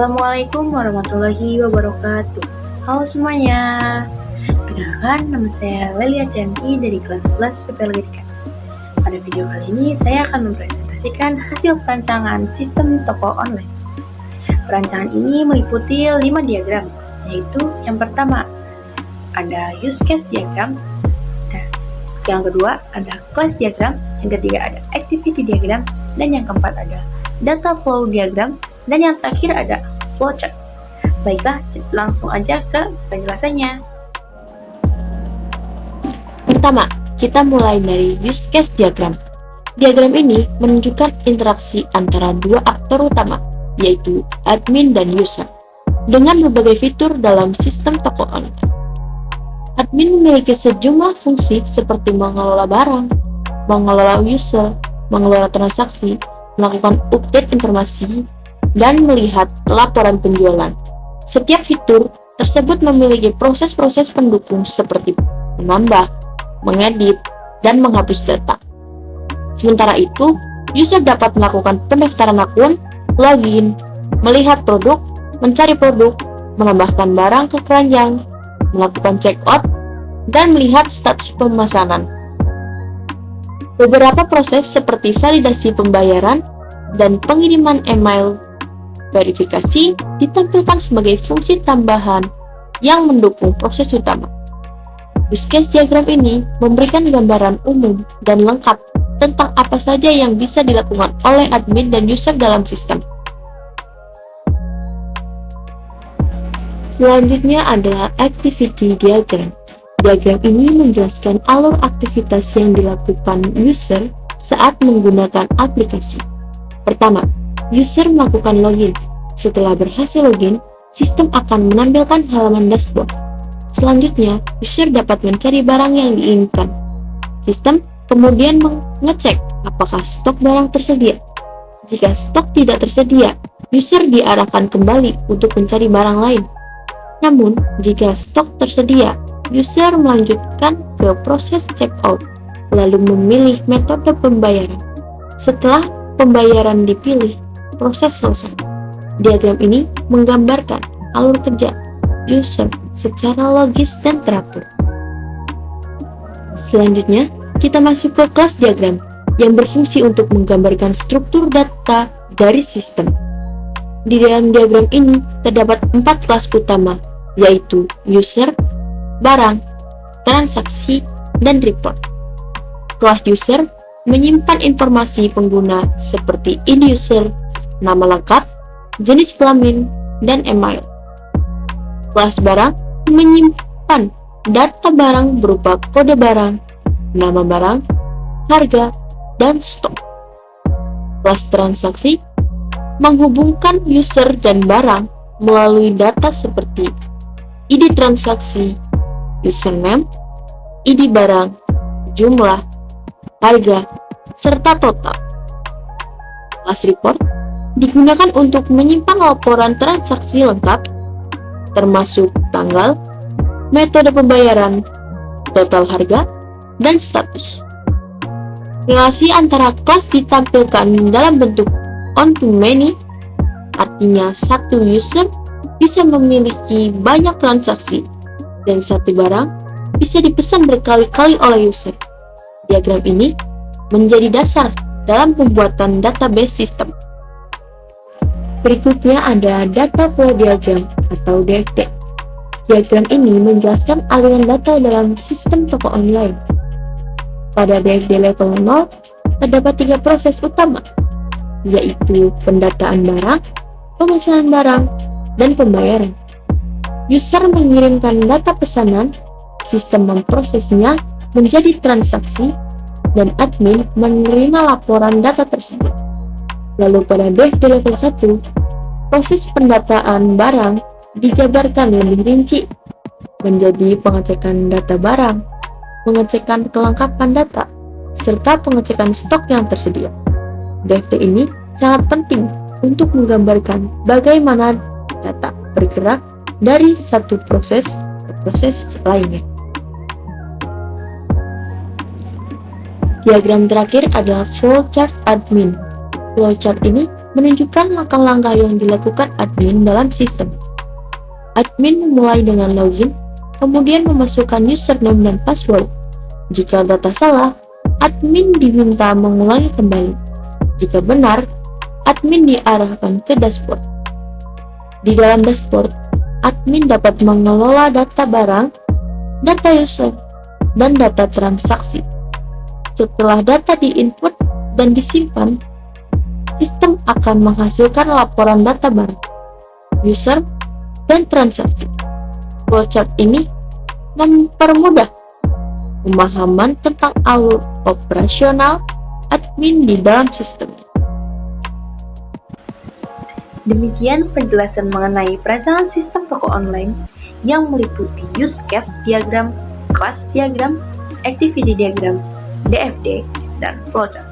Assalamualaikum warahmatullahi wabarakatuh. Halo semuanya. Perkenalkan, nama saya Lelia Tianti dari kelas 11 PPLGDK. Pada video kali ini, saya akan mempresentasikan hasil perancangan sistem toko online. Perancangan ini meliputi 5 diagram, yaitu yang pertama, ada use case diagram, yang kedua ada class diagram, yang ketiga ada activity diagram, dan yang keempat ada data flow diagram, dan yang terakhir ada flowchart. Baiklah, langsung aja ke penjelasannya. Pertama, kita mulai dari use case diagram. Diagram ini menunjukkan interaksi antara dua aktor utama, yaitu admin dan user, dengan berbagai fitur dalam sistem toko online. Admin memiliki sejumlah fungsi seperti mengelola barang, mengelola user, mengelola transaksi, melakukan update informasi, dan melihat laporan penjualan. Setiap fitur tersebut memiliki proses-proses pendukung seperti menambah, mengedit, dan menghapus data. Sementara itu, user dapat melakukan pendaftaran akun, login, melihat produk, mencari produk, menambahkan barang ke keranjang, melakukan checkout, dan melihat status pemesanan. Beberapa proses seperti validasi pembayaran dan pengiriman email verifikasi ditampilkan sebagai fungsi tambahan yang mendukung proses utama. Use case diagram ini memberikan gambaran umum dan lengkap tentang apa saja yang bisa dilakukan oleh admin dan user dalam sistem. Selanjutnya adalah activity diagram. Diagram ini menjelaskan alur aktivitas yang dilakukan user saat menggunakan aplikasi. Pertama, user melakukan login. Setelah berhasil login, sistem akan menampilkan halaman dashboard. Selanjutnya, user dapat mencari barang yang diinginkan. Sistem kemudian mengecek apakah stok barang tersedia. Jika stok tidak tersedia, user diarahkan kembali untuk mencari barang lain. Namun, jika stok tersedia, user melanjutkan ke proses checkout, lalu memilih metode pembayaran. Setelah pembayaran dipilih, proses selesai. Diagram ini menggambarkan alur kerja user secara logis dan teratur. Selanjutnya, kita masuk ke kelas diagram yang berfungsi untuk menggambarkan struktur data dari sistem. Di dalam diagram ini terdapat 4 kelas utama, yaitu user, barang, transaksi, dan report. Kelas user menyimpan informasi pengguna seperti ID user, nama lengkap, jenis kelamin, dan email. Kelas barang menyimpan data barang berupa kode barang, nama barang, harga, dan stok. Kelas transaksi menghubungkan user dan barang melalui data seperti ID transaksi, username, ID barang, jumlah, harga, serta total. Kelas report digunakan untuk menyimpan laporan transaksi lengkap, termasuk tanggal, metode pembayaran, total harga, dan status. Relasi antara kelas ditampilkan dalam bentuk on-to-many, artinya satu user bisa memiliki banyak transaksi, dan satu barang bisa dipesan berkali-kali oleh user. Diagram ini menjadi dasar dalam pembuatan database sistem. Berikutnya ada data flow diagram atau DFD. Diagram ini menjelaskan aliran data dalam sistem toko online. Pada DFD level 0, terdapat 3 proses utama, yaitu pendataan barang, pemesanan barang, dan pembayaran. User mengirimkan data pesanan, sistem memprosesnya menjadi transaksi, dan admin menerima laporan data tersebut. Lalu pada DFD level 1, proses pendataan barang dijabarkan lebih rinci menjadi pengecekan data barang, pengecekan kelengkapan data, serta pengecekan stok yang tersedia. DFD ini sangat penting untuk menggambarkan bagaimana data bergerak dari satu proses ke proses lainnya. Diagram terakhir adalah flowchart admin. Flowchart ini menunjukkan langkah-langkah yang dilakukan admin dalam sistem. Admin memulai dengan login, kemudian memasukkan username dan password. Jika data salah, admin diminta mengulangi kembali. Jika benar, admin diarahkan ke dashboard. Di dalam dashboard, admin dapat mengelola data barang, data user, dan data transaksi. Setelah data diinput dan disimpan, sistem akan menghasilkan laporan data barang, user, dan transaksi. Flowchart ini mempermudah pemahaman tentang alur operasional admin di dalam sistem. Demikian penjelasan mengenai perancangan sistem toko online yang meliputi use case diagram, class diagram, activity diagram, DFD, dan flowchart.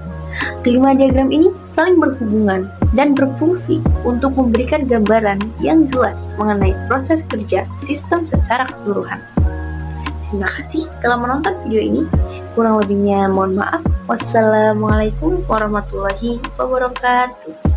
Kelima diagram ini saling berhubungan dan berfungsi untuk memberikan gambaran yang jelas mengenai proses kerja sistem secara keseluruhan. Terima kasih telah menonton video ini. Kurang lebihnya mohon maaf. Wassalamualaikum warahmatullahi wabarakatuh.